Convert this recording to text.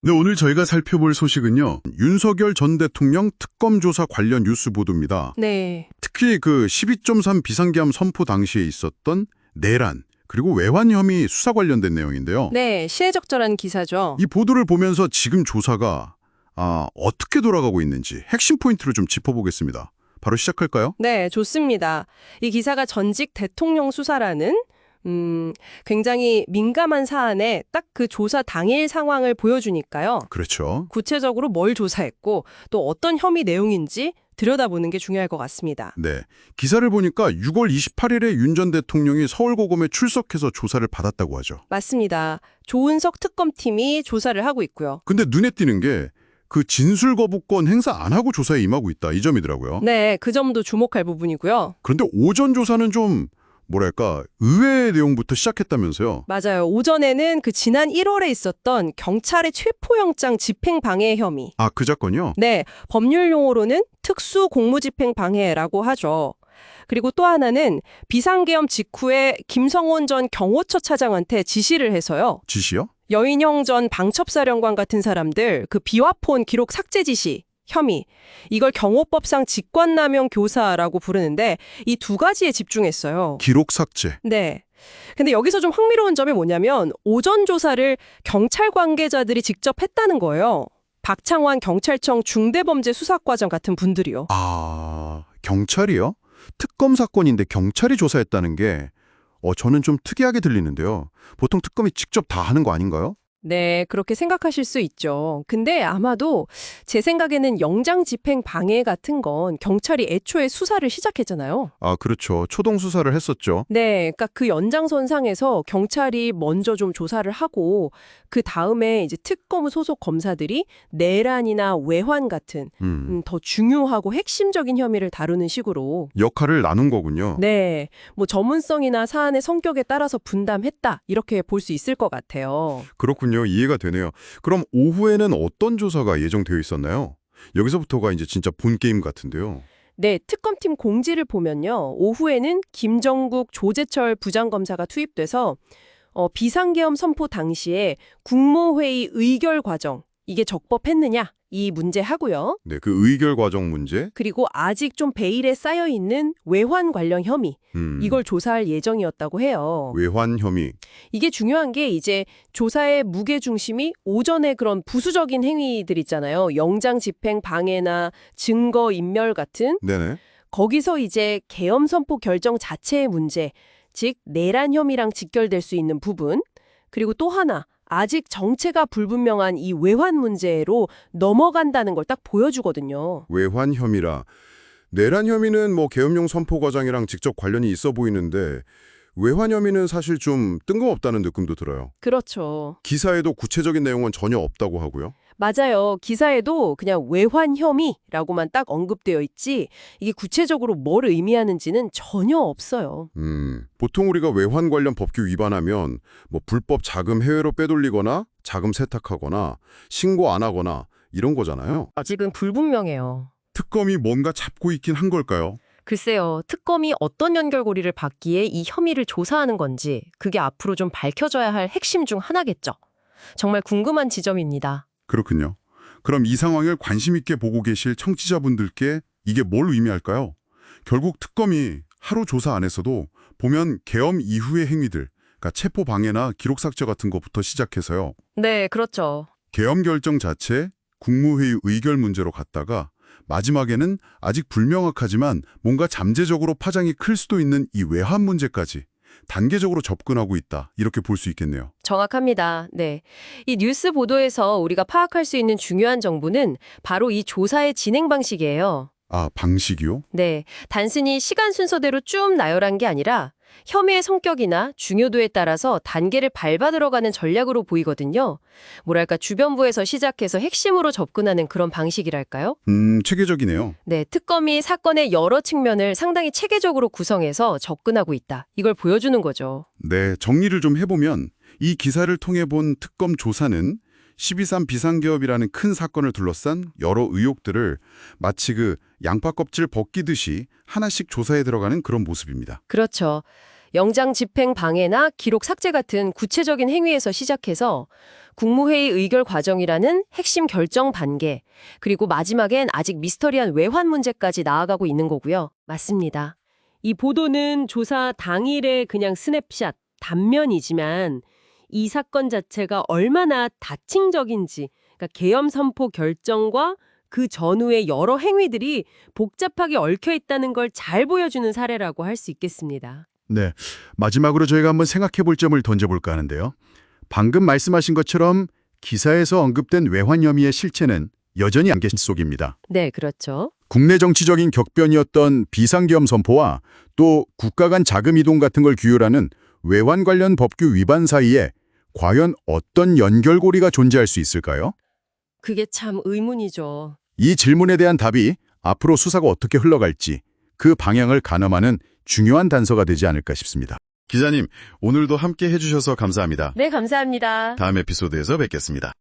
네, 오늘 저희가 살펴볼 소식은요. 윤석열 전 대통령 특검 조사 관련 뉴스 보도입니다. 네, 특히 그 12.3 비상계엄 선포 당시에 있었던 내란, 그리고 외환 혐의 수사 관련된 내용인데요. 네, 시의적절한 기사죠. 이 보도를 보면서 지금 조사가 어떻게 돌아가고 있는지 핵심 포인트를 좀 짚어보겠습니다. 바로 시작할까요? 네, 좋습니다. 이 기사가 전직 대통령 수사라는 굉장히 민감한 사안에 딱 그 조사 당일 상황을 보여주니까요. 그렇죠. 구체적으로 뭘 조사했고 또 어떤 혐의 내용인지 들여다보는 게 중요할 것 같습니다. 네, 기사를 보니까 6월 28일에 윤 전 대통령이 서울고검에 출석해서 조사를 받았다고 하죠. 맞습니다. 조은석 특검팀이 조사를 하고 있고요. 근데 눈에 띄는 게 그 진술 거부권 행사 안 하고 조사에 임하고 있다, 이 점이더라고요. 네, 그 점도 주목할 부분이고요. 그런데 오전 조사는 좀 뭐랄까 의외의 내용부터 시작했다면서요. 맞아요. 오전에는 그 지난 1월에 있었던 경찰의 체포영장 집행방해 혐의. 그 사건이요? 네, 법률 용어로는 특수 공무집행 방해라고 하죠. 그리고 또 하나는 비상계엄 직후에 김성원 전 경호처 차장한테 지시를 해서요. 지시요? 여인형 전 방첩사령관 같은 사람들 그 비화폰 기록 삭제 지시 혐의, 이걸 경호법상 직권남용 교사라고 부르는데 이 두 가지에 집중했어요. 기록 삭제. 네. 근데 여기서 좀 흥미로운 점이 뭐냐면 오전 조사를 경찰 관계자들이 직접 했다는 거예요. 박창환 경찰청 중대범죄수사과장 같은 분들이요. 경찰이요? 특검 사건인데 경찰이 조사했다는 게 저는 좀 특이하게 들리는데요. 보통 특검이 직접 다 하는 거 아닌가요? 네, 그렇게 생각하실 수 있죠. 근데 아마도 제 생각에는 영장 집행 방해 같은 건 경찰이 애초에 수사를 시작했잖아요. 그렇죠. 초동 수사를 했었죠. 네, 그러니까 그 연장선상에서 경찰이 먼저 좀 조사를 하고 그 다음에 이제 특검 소속 검사들이 내란이나 외환 같은 더 중요하고 핵심적인 혐의를 다루는 식으로 역할을 나눈 거군요. 네, 뭐 전문성이나 사안의 성격에 따라서 분담했다 이렇게 볼 수 있을 것 같아요. 그렇군요. 이해가 되네요. 그럼 오후에는 어떤 조사가 예정되어 있었나요? 여기서부터가 이제 진짜 본 게임 같은데요. 네, 특검팀 공지를 보면요. 오후에는 김정국, 조재철 부장검사가 투입돼서 비상계엄 선포 당시에 국무회의 의결 과정, 이게 적법했느냐? 이 문제 하고요. 네, 그 의결 과정 문제. 그리고 아직 좀 베일에 쌓여있는 외환 관련 혐의, 이걸 조사할 예정이었다고 해요. 외환 혐의. 이게 중요한 게 이제 조사의 무게중심이 오전에 그런 부수적인 행위들 있잖아요. 영장 집행 방해나 증거 인멸 같은. 네네. 거기서 이제 계엄 선포 결정 자체의 문제, 즉 내란 혐의랑 직결될 수 있는 부분, 그리고 또 하나 아직 정체가 불분명한 이 외환 문제로 넘어간다는 걸 딱 보여주거든요. 외환 혐의라. 내란 혐의는 뭐 계엄령 선포 과정이랑 직접 관련이 있어 보이는데 외환 혐의는 사실 좀 뜬금없다는 느낌도 들어요. 그렇죠. 기사에도 구체적인 내용은 전혀 없다고 하고요. 맞아요. 기사에도 그냥 외환 혐의라고만 딱 언급되어 있지 이게 구체적으로 뭘 의미하는지는 전혀 없어요. 보통 우리가 외환 관련 법규 위반하면 뭐 불법 자금 해외로 빼돌리거나 자금 세탁하거나 신고 안 하거나 이런 거잖아요. 아직은 불분명해요. 특검이 뭔가 잡고 있긴 한 걸까요? 글쎄요. 특검이 어떤 연결고리를 받기에 이 혐의를 조사하는 건지 그게 앞으로 좀 밝혀져야 할 핵심 중 하나겠죠. 정말 궁금한 지점입니다. 그렇군요. 그럼 이 상황을 관심 있게 보고 계실 청취자분들께 이게 뭘 의미할까요? 결국 특검이 하루 조사 안에서도 보면 계엄 이후의 행위들, 그러니까 체포 방해나 기록 삭제 같은 것부터 시작해서요. 네, 그렇죠. 계엄 결정 자체, 국무회의 의결 문제로 갔다가 마지막에는 아직 불명확하지만 뭔가 잠재적으로 파장이 클 수도 있는 이 외환 문제까지 단계적으로 접근하고 있다. 이렇게 볼 수 있겠네요. 정확합니다. 네. 이 뉴스 보도에서 우리가 파악할 수 있는 중요한 정보는 바로 이 조사의 진행 방식이에요. 방식이요? 네. 단순히 시간 순서대로 쭉 나열한 게 아니라 혐의의 성격이나 중요도에 따라서 단계를 밟아 들어가는 전략으로 보이거든요. 뭐랄까 주변부에서 시작해서 핵심으로 접근하는 그런 방식이랄까요? 체계적이네요. 네, 특검이 사건의 여러 측면을 상당히 체계적으로 구성해서 접근하고 있다. 이걸 보여주는 거죠. 네, 정리를 좀 해보면 이 기사를 통해 본 특검 조사는 12.3 비상계엄이라는 큰 사건을 둘러싼 여러 의혹들을 마치 그 양파 껍질 벗기듯이 하나씩 조사해 들어가는 그런 모습입니다. 그렇죠. 영장 집행 방해나 기록 삭제 같은 구체적인 행위에서 시작해서 국무회의 의결 과정이라는 핵심 결정 단계, 그리고 마지막엔 아직 미스터리한 외환 문제까지 나아가고 있는 거고요. 맞습니다. 이 보도는 조사 당일의 그냥 스냅샷, 단면이지만 이 사건 자체가 얼마나 다층적인지, 그러니까 계엄 선포 결정과 그 전후의 여러 행위들이 복잡하게 얽혀 있다는 걸 잘 보여주는 사례라고 할 수 있겠습니다. 네, 마지막으로 저희가 한번 생각해 볼 점을 던져볼까 하는데요. 방금 말씀하신 것처럼 기사에서 언급된 외환 혐의의 실체는 여전히 안개 속입니다. 네, 그렇죠. 국내 정치적인 격변이었던 비상계엄 선포와 또 국가 간 자금 이동 같은 걸 규율하는 외환 관련 법규 위반 사이에 과연 어떤 연결고리가 존재할 수 있을까요? 그게 참 의문이죠. 이 질문에 대한 답이 앞으로 수사가 어떻게 흘러갈지 그 방향을 가늠하는 중요한 단서가 되지 않을까 싶습니다. 기자님, 오늘도 함께 해주셔서 감사합니다. 네, 감사합니다. 다음 에피소드에서 뵙겠습니다.